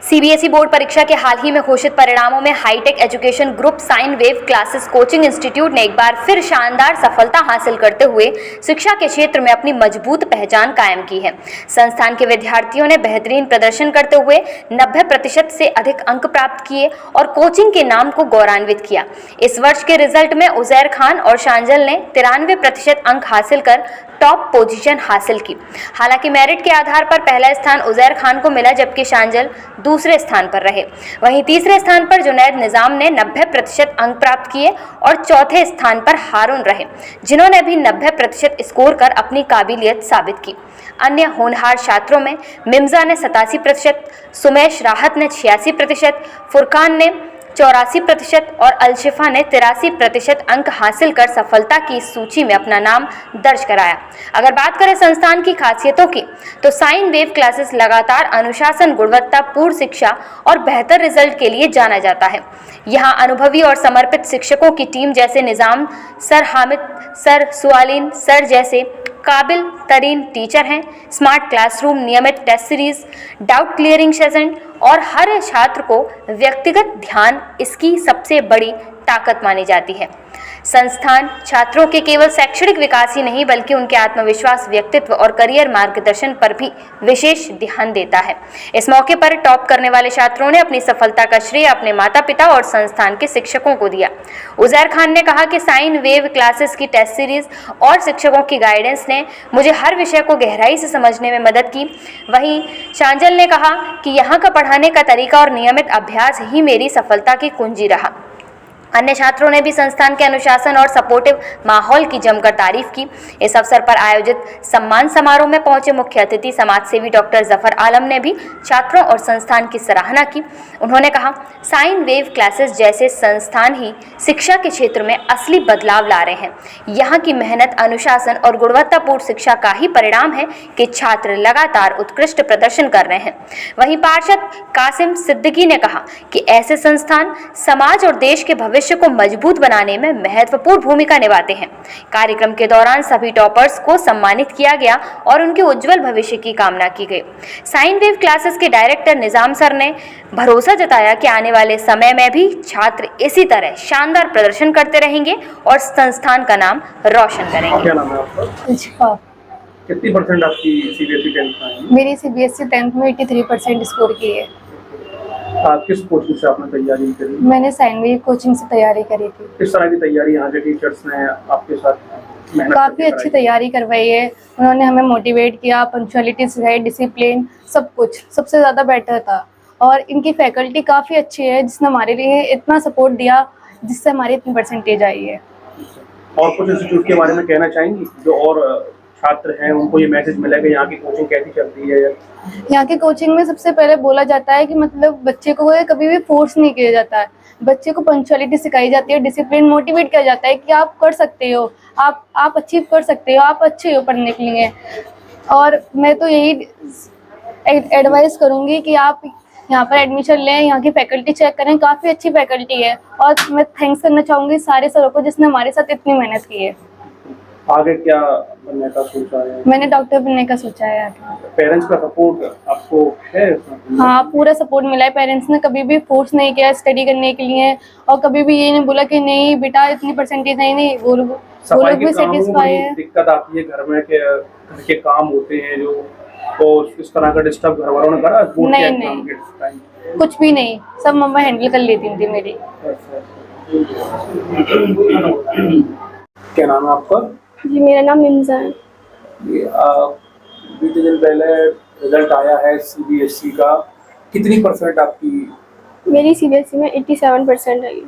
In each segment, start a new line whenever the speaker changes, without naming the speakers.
CBSE board परीक्षा के हाल ही में घोषित परिणामों में hitech education group sine wave classes coaching institute ने एक बार फिर शानदार सफलता हासिल करते हुए शिक्षा के क्षेत्र में अपनी मजबूत पहचान कायम की है। संस्थान के विद्यार्थियों ने बेहतरीन प्रदर्शन करते हुए 90% से अधिक अंक प्राप्त किए और कोचिंग के नाम को गौरवान्वित किया। इस वर्ष के रिजल्ट में उजैर खान और शांजल ने 93% अंक हासिल कर टॉप पोजीशन हासिल की। हालांकि मेरिट के आधार पर पहला स्थान उजैर खान को मिला, जबकि शांजल दूसरे स्थान पर रहे। वहीं तीसरे स्थान पर जुनैद निजाम ने 90% अंक प्राप्त किए और चौथे स्थान पर हारून रहे, जिन्होंने भी 90% स्कोर कर अपनी काबिलियत साबित की। अन्य होनहार छात्रों में मिम्जा ने 87%, सुमेश राहत ने 86%, फुरकान ने 84% और अलशिफा ने 83% अंक हासिल कर सफलता की सूची में अपना नाम दर्ज कराया। अगर बात करें संस्थान की खासियतों की, तो साइन वेव क्लासेस लगातार अनुशासन, गुणवत्तापूर्ण शिक्षा और बेहतर रिजल्ट के लिए जाना जाता है। यहाँ अनुभवी और समर्पित शिक्षकों की टीम जैसे निजाम सर, हामिद सर, सुआलिन सर जैसे काबिल तरीन टीचर हैं। स्मार्ट क्लासरूम, नियमित test series, doubt clearing session और हर छात्र को व्यक्तिगत ध्यान इसकी सबसे बड़ी ताकत मानी जाती है। संस्थान छात्रों के केवल शैक्षणिक विकास ही नहीं, बल्कि उनके आत्मविश्वास, व्यक्तित्व और करियर मार्गदर्शन पर भी विशेष ध्यान देता है। इस मौके पर टॉप करने वाले छात्रों ने अपनी सफलता का श्रेय अपने माता पिता और संस्थान के शिक्षकों को दिया। उजैर खान ने कहा कि साइन वेव क्लासेस की टेस्ट सीरीज और शिक्षकों की गाइडेंस ने मुझे हर विषय को गहराई से समझने में मदद की। वहीं शांजल ने कहा कि यहाँ का पढ़ाने का तरीका और नियमित अभ्यास ही मेरी सफलता की कुंजी रहा। अन्य छात्रों ने भी संस्थान के अनुशासन और सपोर्टिव माहौल की जमकर तारीफ की। इस अवसर पर आयोजित सम्मान समारोह में पहुंचे मुख्य अतिथि समाजसेवी डॉक्टर जफर आलम ने भी छात्रों और संस्थान की सराहना की। उन्होंने कहा, साइन वेव क्लासेस जैसे संस्थान ही शिक्षा के क्षेत्र में असली बदलाव ला रहे हैं। यहाँ की मेहनत, अनुशासन और गुणवत्तापूर्ण शिक्षा का ही परिणाम है कि छात्र लगातार उत्कृष्ट प्रदर्शन कर रहे हैं। वहीं पार्षद कासिम सिद्दीकी ने कहा कि ऐसे संस्थान समाज और देश के भविष्य को मजबूत बनाने में महत्वपूर्ण भूमिका निभाते हैं। कार्यक्रम के दौरान सभी टॉपर्स को सम्मानित किया गया और उनके उज्जवल भविष्य की कामना की गई। साइन वेव क्लासेस के डायरेक्टर निजाम सर ने भरोसा जताया कि आने वाले समय में भी छात्र इसी तरह शानदार प्रदर्शन करते रहेंगे और संस्थान का नाम रोशन करेंगे।
क्या नाम है आपका? कितनी परसेंट आपकी सीबीएसई 10th में आई?
मेरी सीबीएसई 10th में 83% स्कोर की है।
किस कोचिंग से आपने तैयारी करी?
मैंने साइन वेव कोचिंग से तैयारी करी थी।
किस तरह की तैयारी यहाँ के टीचर्स ने आपके साथ मेहनत
काफ़ी अच्छी तैयारी करवाई है। उन्होंने हमें मोटिवेट किया, पंक्चुअलिटी सिखाई, डिसिप्लिन, सब कुछ सबसे ज़्यादा बेटर था। और इनकी फैकल्टी काफ़ी अच्छी है, जिसने हमारे लिए इतना सपोर्ट दिया, जिससे हमारी इतनी परसेंटेज आई है।
और कुछ इंस्टीट्यूट के बारे में कहना चाहेंगी जो और छात्र हैं उनको ये मैसेज मिलेगा यहाँ की कोचिंग कैसी चलती है?
यहाँ की कोचिंग में सबसे पहले बोला जाता है कि मतलब बच्चे को कभी भी फोर्स नहीं किया जाता है। बच्चे को पंक्चुअलिटी सिखाई जाती है, डिसिप्लिन, मोटिवेट किया जाता है कि आप कर सकते हो, आप अचीव कर सकते हो, आप अच्छे हो पढ़ने के लिए। और मैं तो यही एडवाइस करूँगी कि आप यहाँ पर एडमिशन लें, यहाँ की फैकल्टी चेक करें, काफ़ी अच्छी फैकल्टी है। और मैं थैंक्स करना चाहूँगी सारे सरों को जिसने हमारे साथ इतनी मेहनत की है।
आगे क्या बनने का सोचा है?
मैंने डॉक्टर बनने का सोचा है आगे।
पेरेंट्स का सपोर्ट आपको है?
हाँ, पूरा सपोर्ट मिला है। पेरेंट्स ने कभी भी फोर्स नहीं किया स्टडी करने के लिए, और कभी भी ये नहीं बोला कि नहीं बेटा इतनी परसेंटेज नहीं। वो लोग भी सेटिस्फाई है।
दिक्कत आती है घर में कि घर के काम होते हैं जो, तो इस तरह का डिस्टर्ब घर वालों ने करा?
नहीं, कुछ भी नहीं, सब मम्मा हैंडल कर लेती थी मेरी।
क्या नाम है आपका?
जी, मेरा नाम मिम्जा है।
बीते दिन पहले रिजल्ट आया है सीबीएसई का, कितनी परसेंट आपकी?
मेरी सीबीएसई में 87% आई।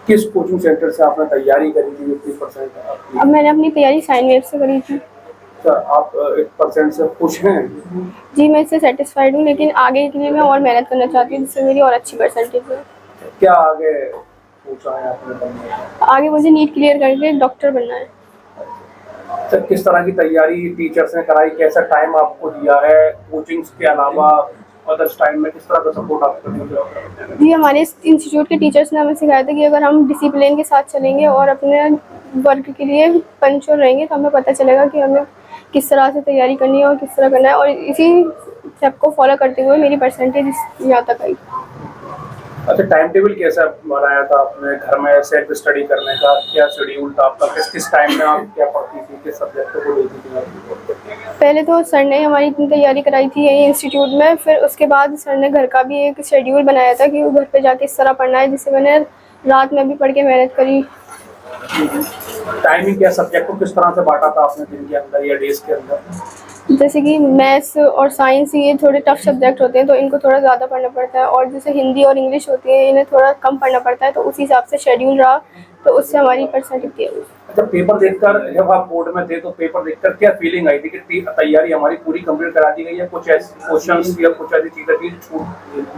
किस कोचिंग सेंटर से आपने तैयारी करी थी? 80% आपकी?
अब मैंने अपनी तैयारी साइन वेव से करी थी।
सर, आप 1% से खुश हैं?
जी, मैं इससे सेटिस्फाइड हूँ, लेकिन आगे के लिए मैं और मेहनत करना चाहती हूँ जिससे मेरी और अच्छी परसेंटेज हो।
क्या आगे सोचा है आपने बनने का?
आगे मुझे नीट क्लियर करके डॉक्टर बनना है।
सर, किस तरह की तैयारी टीचर्स ने कराई? कैसा टाइम आपको दिया है? कोचिंग्स के अलावा अदर्स टाइम में किस तरह का सपोर्ट आपको दिया?
जी, हमारे इंस्टीट्यूट के टीचर्स ने हमें सिखाया था कि अगर हम डिसिप्लिन के साथ चलेंगे और अपने वर्क के लिए पंक्चुअल रहेंगे तो हमें पता चलेगा कि हमें किस तरह से तैयारी करनी है और किस तरह करना है। और इसी स्टेप को फॉलो करते हुए मेरी परसेंटेज यहाँ तक आई।
अच्छा, टाइम टेबल कैसा बनाया था आपने घर में सेल्फ स्टडी करने का? क्या शेड्यूल था आपका? किस किस टाइम में आप क्या पढ़ती थी, किस सब्जेक्ट को लेती थी आप?
पहले तो सर ने हमारी इतनी तैयारी कराई थी यही इंस्टीट्यूट में, फिर उसके बाद सर ने घर का भी एक शेड्यूल बनाया था कि घर पे जाके इस तरह पढ़ना है, जिससे मैंने रात में भी पढ़ के मेहनत करी।
टाइमिंग क्या, सब्जेक्ट को किस तरह से बांटा था आपने दिन के अंदर या डेज के अंदर?
जैसे कि मैथ्स और साइंस ये थोड़े टफ सब्जेक्ट होते हैं तो इनको थोड़ा ज़्यादा पढ़ना पड़ता है, और जैसे हिंदी और इंग्लिश होती है इन्हें थोड़ा कम पढ़ना पड़ता है, तो उसी हिसाब से शेड्यूल रहा, तो उससे हमारी परसेंटेज थी।
जब पेपर देखकर, जब आप बोर्ड में थे तो पेपर देखकर क्या फीलिंग आई थी कि तैयारी हमारी पूरी कंप्लीट करा दी गई है, कुछ ऐसे क्वेश्चंस या कुछ ऐसी चीजें थी छूट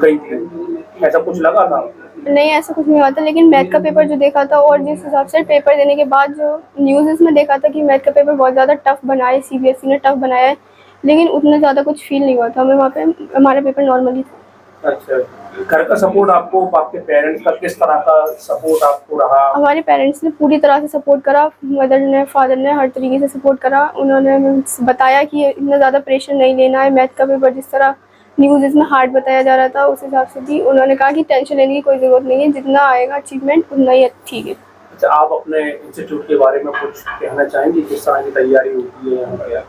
गई थी, ऐसा कुछ लगा था?
नहीं, ऐसा कुछ नहीं हुआ था, लेकिन मैथ का पेपर जो देखा था और जिस हिसाब से पेपर देने के बाद जो न्यूज़ में देखा था कि मैथ का पेपर बहुत ज़्यादा टफ बनाया है, CBSE ने टफ बनाया है, लेकिन उतना ज़्यादा कुछ फील नहीं हुआ था हमें वहाँ पे, हमारा पेपर नॉर्मली था।
अच्छा, घर का सपोर्ट आपको, आपके पेरेंट्स का किस तरह का सपोर्ट आपको रहा?
हमारे पेरेंट्स ने पूरी तरह से सपोर्ट करा, मदर ने, फादर ने हर तरीके से सपोर्ट करा। उन्होंने बताया कि इतना ज़्यादा प्रेशर नहीं लेना है, मैथ का पेपर जिस तरह न्यूज़ इसमें हार्ड बताया जा रहा था उस हिसाब से भी उन्होंने कहा कि टेंशन लेने की कोई ज़रूरत नहीं है, जितना आएगा अचीवमेंट उतना ही ठीक है।
अच्छा, आप अपने इंस्टीट्यूट के बारे में कुछ कहना चाहेंगे, किस तरह की तैयारी होती है यहाँ पे?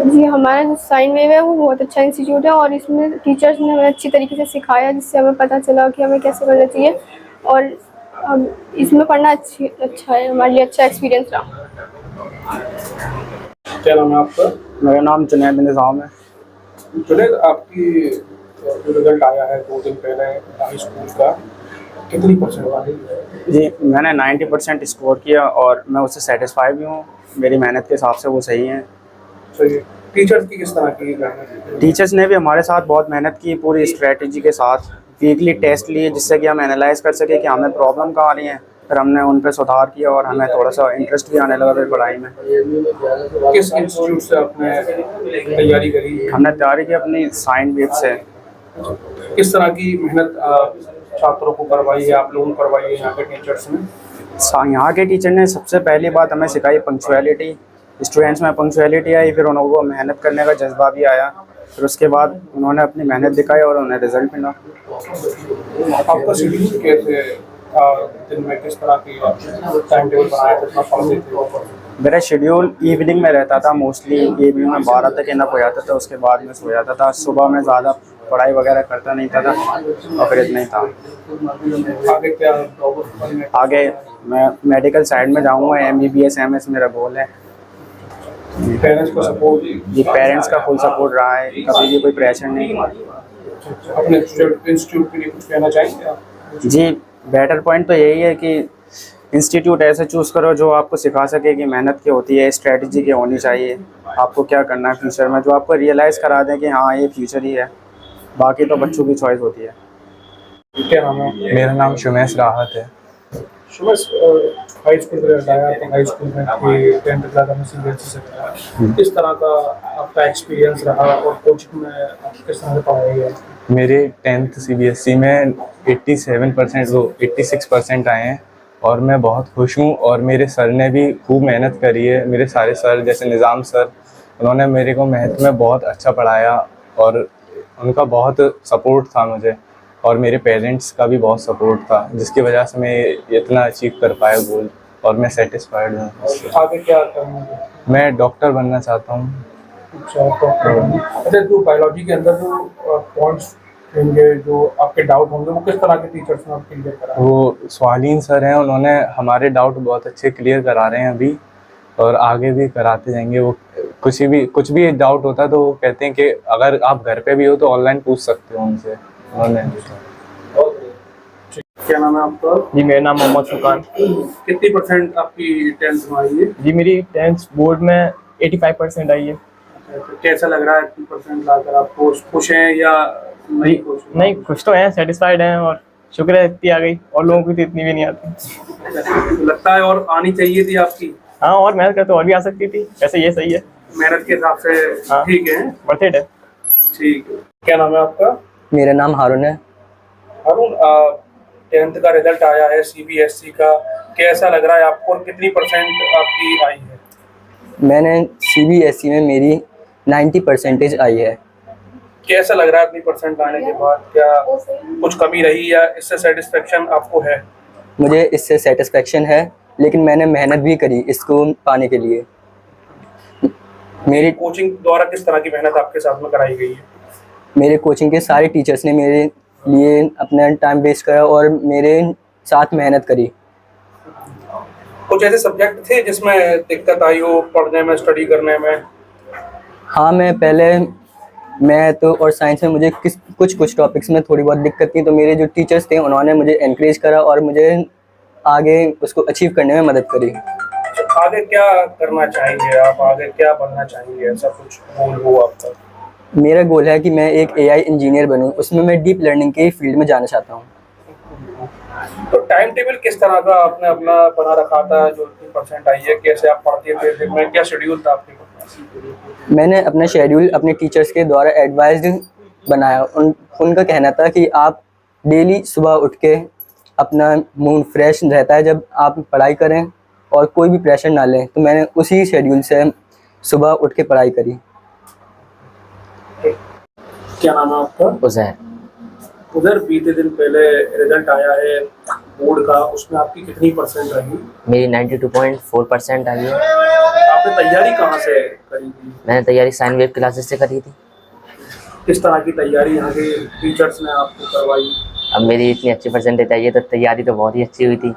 जी, हमारा जो साइन वेव है वो बहुत अच्छा इंस्टीट्यूट है और इसमें टीचर्स ने हमें अच्छी तरीके से सिखाया, जिससे हमें पता चला कि हमें कैसे करना चाहिए, और हम इसमें पढ़ना अच्छा है, हमारे लिए अच्छा एक्सपीरियंस रहा।
क्या नाम है आपका?
मेरा नाम जुनैद निज़ाम है।
जुनैद, आपकी जो रिजल्ट आया है 2 दिन पहले हाई स्कूल का, कितनी परसेंट वाली?
जी, मैंने 90% स्कोर किया और मैं उससे सेटिस्फाई भी हूँ, मेरी मेहनत के हिसाब से वो सही हैं।
सही है। टीचर्स की किस तरह की मेहनत?
टीचर्स ने भी हमारे साथ बहुत मेहनत की, पूरी स्ट्रेटजी के साथ वीकली टेस्ट लिए, जिससे कि हम एनालाइज कर सके कि हमें प्रॉब्लम कहाँ आ रही है, फिर हमने उन पर सुधार किया और हमें थोड़ा सा इंटरेस्ट भी आने लगा फिर पढ़ाई में।
किस इंस्टीट्यूट से आपने तैयारी करी?
हमने तैयारी की अपनी साइन वेव से।
किस तरह की मेहनत छात्रों को करवाई है, आप लोगों को करवाई है यहाँ के टीचर्स ने?
यहाँ के टीचर ने सबसे पहली बात हमें सिखाई पंक्चुअलिटी, स्टूडेंट्स में पंक्चुअलिटी आई, फिर उनको मेहनत करने का जज्बा भी आया, फिर उसके बाद उन्होंने अपनी मेहनत दिखाई और उन्हें रिजल्ट मिला।
आपका शेड्यूल कैसे था, दिन में किस तरह की टाइम टेबल बनाया था, कितना पढ़ते थे?
मेरा शेड्यूल इवनिंग में रहता था, मोस्टली इवनिंग में 12 तक इनफ हो जाता था, उसके बाद में सो जाता था। सुबह में ज़्यादा पढ़ाई वगैरह करता नहीं था और फिर इतना ही था।
आगे क्या?
आगे मैं मेडिकल साइड में जाऊंगा, MBBS MS मेरा गोल है।
पेरेंट्स को सपोर्ट?
जी, पेरेंट्स का फुल सपोर्ट रहा है, कभी भी कोई प्रेशर नहीं।
अपने इंस्टीट्यूट के लिए कुछ कहना चाहेंगे आप?
जी, बेटर पॉइंट तो यही है कि इंस्टीट्यूट ऐसे चूज़ करो जो आपको सिखा सके कि मेहनत क्या होती है, स्ट्रेटजी क्या होनी चाहिए, आपको क्या करना है फ्यूचर में, जो आपको रियलाइज़ करा दें कि हाँ ये फ्यूचर ही है। बाकी तो बच्चों की चॉइस होती है।
क्या नाम है?
मेरा नाम शुमेश राहत है।
शुमेश, हाई स्कूल का रिजल्ट आया तो हाई स्कूल में आपकी 10th क्लास में CBSE से कराया, किस तरह का आपका एक्सपीरियंस रहा और कोचिंग में आप किस तरह से पढ़ाई है?
मेरे 10th CBSE में 86% आए हैं और मैं बहुत खुश हूँ, और मेरे सर ने भी खूब मेहनत करी है। मेरे सारे सर जैसे निज़ाम सर, उन्होंने मेरे को मैथ में बहुत अच्छा पढ़ाया और उनका बहुत सपोर्ट था मुझे, और मेरे पेरेंट्स का भी बहुत सपोर्ट था, जिसकी वजह से मैं इतना अचीव कर पाया गोल, और मैं सेटिस्फाइड हूँ।
आगे क्या करेंगे?
मैं डॉक्टर बनना चाहता हूँ।
अच्छा, जो बायोलॉजी के अंदर जो पॉइंट्स होंगे, जो आपके डाउट होंगे, वो किस तरह के टीचर्स ने आपके क्लियर करा?
वो स्वालीन सर हैं, उन्होंने हमारे डाउट बहुत अच्छे क्लियर करा रहे हैं अभी, और आगे भी कराते जाएंगे। वो कुछ भी डाउट होता है तो वो कहते हैं कि अगर आप घर पे भी हो तो ऑनलाइन पूछ सकते हो उनसे, उन्होंने।
क्या नाम है आपका?
जी, मेरा नाम मोहम्मद फुरकान।
कितनी परसेंट आपकी 10th में आई है?
जी, मेरी 10th बोर्ड में 85% आई है।
तो कैसा लग रहा है 80% लाकर? आप खुश हैं या नहीं खुश?
नहीं, खुश तो हैं, सेटिस्फाइड हैं, और शुक्र है इतनी आ गई, और लोगों की तो इतनी भी नहीं आती।
लगता है और आनी चाहिए थी आपकी?
हाँ, और मेहनत कर तो और भी आ सकती थी, वैसे ये सही है,
मेहनत के हिसाब से
हाँ।
ठीक है,
वर्थ इट है।
ठीक है। क्या नाम है आपका?
मेरा नाम हारून है।
हारून, 10th का रिजल्ट आया है CBSE का, कैसा लग रहा है आपको और कितनी परसेंट आपकी आई है?
मैंने CBSE में मेरी 90% आई है।
कैसा लग रहा है अपनी परसेंट लाने के बाद? क्या कुछ कमी रही या इससे सेटिस्फेक्शन आपको है?
मुझे इससे सेटिस्फेक्शन है, लेकिन मैंने मेहनत भी करी इसको पाने के लिए। मेरी
कोचिंग द्वारा किस तरह की मेहनत आपके साथ में कराई गई है?
मेरे कोचिंग के सारे टीचर्स ने मेरे लिए अपना टाइम वेस्ट करा और मेरे साथ मेहनत करी।
कुछ ऐसे सब्जेक्ट थे जिसमें दिक्कत आई हो पढ़ने में, स्टडी करने में?
हाँ, मैं पहले मैथ और साइंस में मुझे कुछ टॉपिक्स में थोड़ी बहुत दिक्कत थी, तो मेरे जो टीचर्स थे उन्होंने मुझे एनकरेज करा और मुझे आगे उसको अचीव करने में मदद करी।
आगे क्या करना चाहेंगे आप? आगे क्या बनना चाहेंगे? ऐसा कुछ गोल हो आपका?
मेरा गोल है कि मैं एक AI इंजीनियर बनूं, उसमें मैं डीप लर्निंग के फील्ड में जाना चाहता हूँ।
तो टाइम टेबल किस तरह का आपने अपना बना रखा था जो इतनी परसेंट आई है? कैसे आप पढ़ते थे दिन में? क्या शेड्यूल था आपके पास?
मैंने अपना शेड्यूल अपने टीचर्स के द्वारा एडवाइज्ड बनाया। उनका कहना था कि आप डेली सुबह उठ के अपना मूड फ्रेश रहता है जब आप पढ़ाई करें और कोई भी प्रेशर ना लें, तो मैंने उसी शेड्यूल से सुबह उठ के पढ़ाई करी।
क्या नाम है आपका?
उज़ैर।
उधर बीते दिन पहले रिजल्ट आया है बोर्ड का, उसमें आपकी कितनी परसेंट रही?
मेरी 92.4% आई है।
आपने तैयारी कहाँ से करी थी?
मैंने तैयारी साइन वेव क्लासेस से करी थी।
किस तरह की तैयारी यहाँ के टीचर्स ने आपको करवाई?
अब मेरी इतनी अच्छी परसेंटेज आई है तो तैयारी तो बहुत ही अच्छी हुई थी।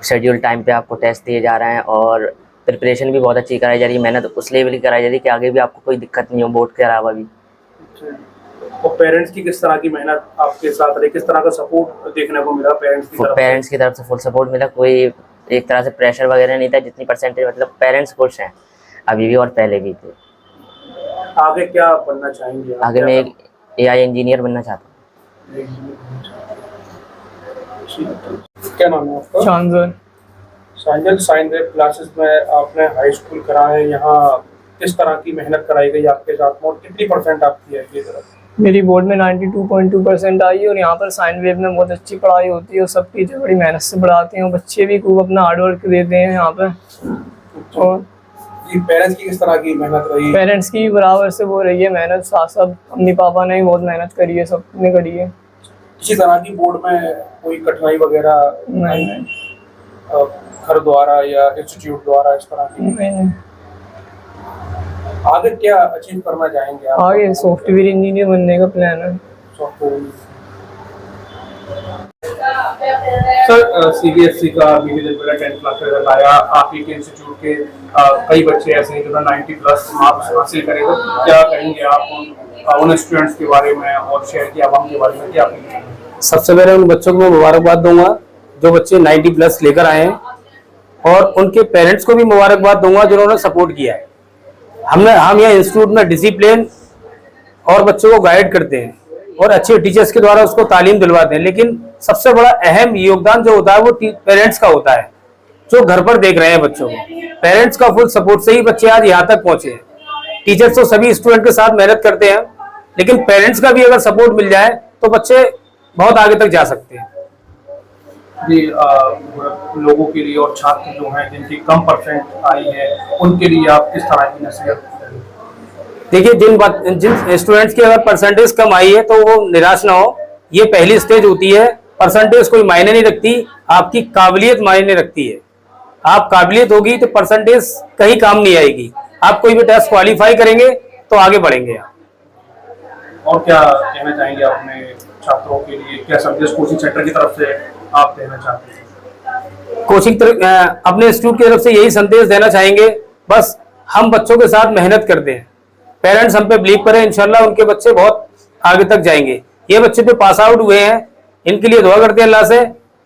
शेड्यूल टाइम पे आपको टेस्ट दिए जा रहे हैं और प्रिपरेशन भी बहुत अच्छी कराई जा रही है। मेहनत उस लेवल की कराई जा रही है कि आगे भी आपको कोई दिक्कत नहीं हो बोर्ड के अलावा भी।
और पेरेंट्स की किस तरह की मेहनत आपके साथ रही? किस तरह का सपोर्ट देखने को मिला पेरेंट्स की तरफ?
पेरेंट्स की तरफ से फुल सपोर्ट मिला। कोई एक तरह से प्रेशर वगैरह नहीं था। जितनी परसेंटेज मतलब पेरेंट्स खुश हैं अभी भी और पहले भी थे।
आगे क्या बनना चाहेंगे?
आगे मैं एक AI इंजीनियर बनना चाहता हूँ।
क्या नाम है आपका?
शानजर।
साइंजल, साइन वेव क्लासेस में आपने हाई स्कूल करा है, यहाँ किस तरह की मेहनत कराई गई आपके साथ में और कितनी परसेंट आपकी है ये तरफ?
मेरी बोर्ड में 92.2% आई है और यहाँ पर साइन वेव में बहुत अच्छी पढ़ाई होती है और सब टीचर बड़ी मेहनत से पढ़ाते हैं और बच्चे भी खूब अपना हार्ड वर्क देते हैं यहाँ पर। और
पेरेंट्स की किस तरह की मेहनत रही?
पेरेंट्स की बराबर से वो रही है मेहनत। साथ साथ मम्मी पापा ने भी बहुत मेहनत करी है, सबने करी है।
किसी तरह की बोर्ड में कोई कठिनाई वगैरह
नहीं,
घर द्वारा या इंस्टीट्यूट द्वारा इस तरह की?
नहीं।
आगे क्या अचीव करना चाहेंगे आप?
आगे सॉफ्टवेयर इंजीनियर बनने का प्लान है।
सर, CBSE का बीते दिन पहले 10th क्लास का रिजल्ट आया। आप ही के इंस्टीट्यूट के कई बच्चे ऐसे हैं जिन्होंने 90+ मार्क्स हासिल करे, तो क्या कहेंगे आप उन स्टूडेंट्स के बारे में और शहर की आवाम के बारे में? क्या कहेंगे?
सबसे पहले उन बच्चों को मैं मुबारकबाद दूंगा जो बच्चे 90+ लेकर आए हैं, और उनके पेरेंट्स को भी मुबारकबाद दूंगा जिन्होंने सपोर्ट किया है। हम यहाँ इंस्टीट्यूट में डिसिप्लिन और बच्चों को गाइड करते हैं और अच्छे टीचर्स के द्वारा उसको तालीम दिलवाते हैं, लेकिन सबसे बड़ा अहम योगदान जो होता है वो पेरेंट्स का होता है, जो घर पर देख रहे हैं बच्चों को। पेरेंट्स का फुल सपोर्ट से ही बच्चे आज यहाँ तक पहुंचे हैं। टीचर्स तो सभी स्टूडेंट के साथ मेहनत करते हैं, लेकिन पेरेंट्स का भी अगर सपोर्ट मिल जाए तो बच्चे बहुत आगे तक जा सकते हैं।
जी, लोगों के लिए और छात्र जो हैं जिनकी कम परसेंट आई है उनके लिए आप किस तरह की नसीहत करेंगे?
देखिए, जिन स्टूडेंट्स की अगर परसेंटेज कम आई है तो वो निराश ना हो। ये पहली स्टेज होती है। परसेंटेज कोई मायने नहीं रखती, आपकी काबिलियत मायने रखती है। आप काबिलियत होगी तो परसेंटेज कहीं काम नहीं आएगी। आप कोई भी टेस्ट क्वालिफाई करेंगे तो आगे बढ़ेंगे आप।
और क्या कहना चाहेंगे अपने छात्रों के लिए? क्या संदेश कोचिंग सेंटर की तरफ से आप देना चाहते हैं?
अपने इंस्टीट्यूट की तरफ से यही संदेश देना चाहेंगे, बस हम बच्चों के साथ मेहनत करते हैं। पेरेंट्स हम पे बिलीव करें, इंशाल्लाह उनके बच्चे बहुत आगे तक जाएंगे। ये बच्चे जो पास आउट हुए हैं इनके लिए दुआ करते हैं अल्लाह से,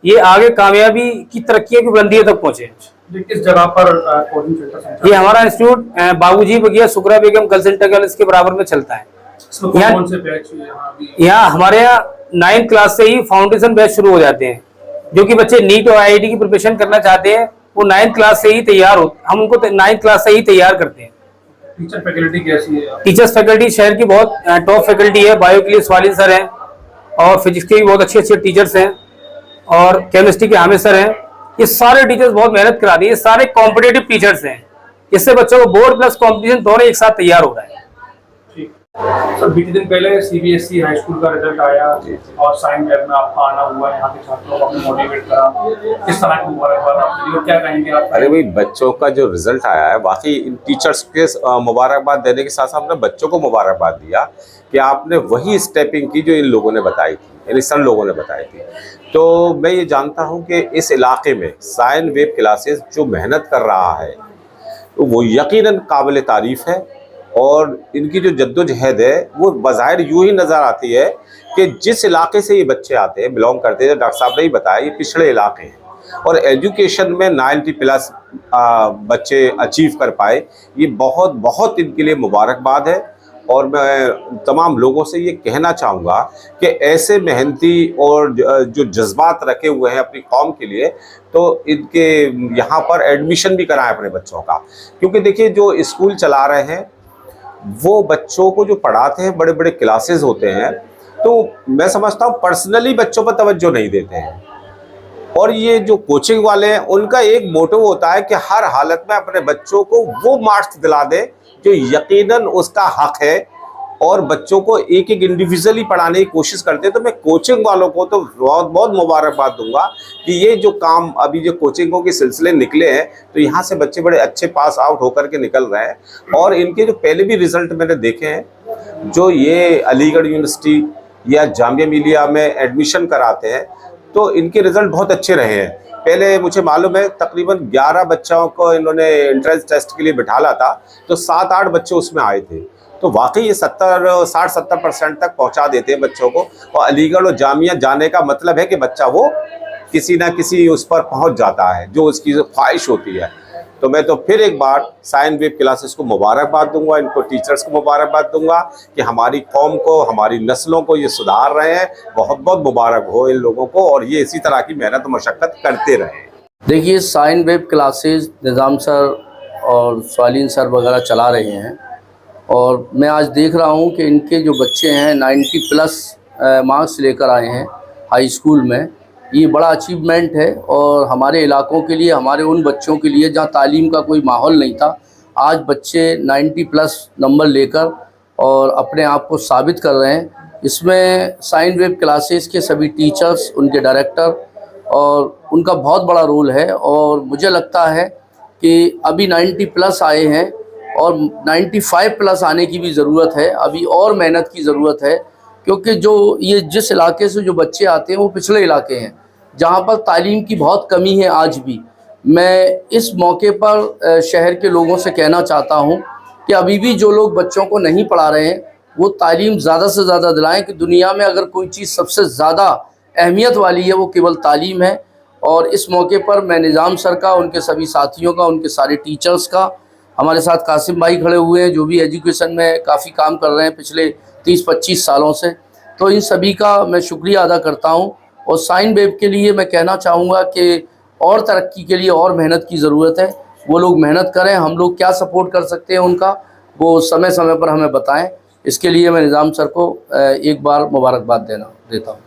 ये आगे कामयाबी की तरक्की की बुलंदियों तक पहुंचे।
किस जगह पर कोचिंग सेंटर?
ये हमारा इंस्टीट्यूट बाबूजी बगिया सुकरा बेगम गर्ल्स इंटर कॉलेज के बराबर में चलता है।
कौन से बैच?
यहाँ हमारे यहाँ 9th क्लास से ही फाउंडेशन बैच शुरू हो जाते हैं। जो कि बच्चे नीट और IIT की प्रिपरेशन करना चाहते हैं वो 9th क्लास से ही तैयार होते, हम उनको 9th क्लास से ही तैयार करते हैं।
टीचर फैकल्टी कैसी है?
टीचर्स फैकल्टी शहर की बहुत टॉप फैकल्टी है। बायो के लिए स्वालिन सर हैं और फिजिक्स के भी बहुत अच्छे अच्छे टीचर्स हैं और केमिस्ट्री के हामिद सर हैं। ये सारे टीचर्स बहुत मेहनत कराते हैं। ये सारे कॉम्पिटेटिव टीचर्स हैं, इससे बच्चों को बोर्ड प्लस कॉम्पिटिशन दोनों एक साथ तैयार हो रहा है।
सर बीते दिन पहले सीबीएसई हाई स्कूल का रिजल्ट आया और साइन वेब में आपका आना हुआ, यहाँ के छात्रों को आपने मोटिवेट करा, किस तरह की मुबारकबाद आपके लिए, क्या कहेंगे आप?
अरे भाई, बच्चों का जो रिजल्ट आया है वाकई इन टीचर्स के मुबारकबाद देने के साथ साथ हमने बच्चों को मुबारकबाद दिया कि आपने वही स्टेपिंग की जो इन लोगों ने बताई थी, यानी सन लोगों ने बताई थी। तो मैं ये जानता हूँ कि इस इलाके में साइन वेब क्लासेस जो मेहनत कर रहा है तो वो यकीनन काबिल तारीफ़ है, और इनकी जो जद्दोजहद है वो बज़ाहिर यूँ ही नज़र आती है कि जिस इलाके से ये बच्चे आते हैं, बिलोंग करते हैं, डॉक्टर साहब ने ही बताया ये पिछड़े इलाके हैं और एजुकेशन में 90+ बच्चे अचीव कर पाए, ये बहुत बहुत इनके लिए मुबारकबाद है। और मैं तमाम लोगों से ये कहना चाहूँगा कि ऐसे मेहनती और जो जज्बात रखे हुए हैं अपनी कौम के लिए, तो इनके यहाँ पर एडमिशन भी कराएं अपने बच्चों का, क्योंकि देखिए जो स्कूल चला रहे हैं वो बच्चों को जो पढ़ाते हैं, बड़े बड़े क्लासेस होते हैं, तो मैं समझता हूँ पर्सनली बच्चों पर तवज्जो नहीं देते हैं। और ये जो कोचिंग वाले हैं उनका एक मोटिव होता है कि हर हालत में अपने बच्चों को वो मार्क्स दिला दें जो यकीनन उसका हक है, और बच्चों को एक एक इंडिविजुअली पढ़ाने की कोशिश करते हैं। तो मैं कोचिंग वालों को तो बहुत बहुत मुबारकबाद दूंगा कि ये जो काम अभी जो कोचिंगों के सिलसिले निकले हैं, तो यहाँ से बच्चे बड़े अच्छे पास आउट होकर के निकल रहे हैं। और इनके जो पहले भी रिजल्ट मैंने देखे हैं, जो ये अलीगढ़ यूनिवर्सिटी या जामिया मिलिया में एडमिशन कराते हैं, तो इनके रिजल्ट बहुत अच्छे रहे हैं। पहले मुझे मालूम है तकरीबन 11 बच्चों को इन्होंने एंट्रेंस टेस्ट के लिए बिठाला था, तो 7-8 बच्चे उसमें आए थे। तो वाकई ये 60-70% तक पहुंचा देते हैं बच्चों को। और अलीगढ़ और जामिया जाने का मतलब है कि बच्चा वो किसी ना किसी उस पर पहुंच जाता है जो उसकी ख्वाहिश होती है। तो मैं तो फिर एक बार साइन वेब क्लासेस को मुबारकबाद दूंगा, इनको टीचर्स को मुबारकबाद दूंगा कि हमारी कौम को, हमारी नस्लों को ये सुधार रहे हैं। बहुत बहुत मुबारक हो इन लोगों को, और ये इसी तरह की मेहनत मशक्क़त करते रहें।
देखिए, साइन वेब क्लासेस निज़ाम सर और स्वालीन सर वगैरह चला रहे हैं, और मैं आज देख रहा हूँ कि इनके जो बच्चे हैं 90+ मार्क्स लेकर आए हैं हाई स्कूल में। ये बड़ा अचीवमेंट है, और हमारे इलाकों के लिए, हमारे उन बच्चों के लिए जहाँ तालीम का कोई माहौल नहीं था, आज बच्चे 90+ नंबर लेकर और अपने आप को साबित कर रहे हैं। इसमें साइन वेब क्लासेस के सभी टीचर्स, उनके डायरेक्टर और उनका बहुत बड़ा रोल है। और मुझे लगता है कि अभी 90+ आए हैं और 95+ आने की भी ज़रूरत है, अभी और मेहनत की ज़रूरत है, क्योंकि जो ये जिस इलाके से जो बच्चे आते हैं वो पिछड़े इलाके हैं जहाँ पर तालीम की बहुत कमी है आज भी। मैं इस मौके पर शहर के लोगों से कहना चाहता हूँ कि अभी भी जो लोग बच्चों को नहीं पढ़ा रहे हैं वो तालीम ज़्यादा से ज़्यादा दिलाएं, कि दुनिया में अगर कोई चीज़ सबसे ज़्यादा अहमियत वाली है वो केवल तालीम है। और इस मौके पर मैं निज़ाम सर का, उनके सभी साथियों का, उनके सारे टीचर्स का, हमारे साथ कासिम भाई खड़े हुए हैं जो भी एजुकेशन में काफ़ी काम कर रहे हैं पिछले 30-25 सालों से, तो इन सभी का मैं शुक्रिया अदा करता हूं। और साइन वेब के लिए मैं कहना चाहूँगा कि और तरक्की के लिए और मेहनत की ज़रूरत है। वो लोग मेहनत करें, हम लोग क्या सपोर्ट कर सकते हैं उनका, वो समय समय पर हमें बताएं। इसके लिए मैं निज़ाम सर को एक बार मुबारकबाद देता हूँ।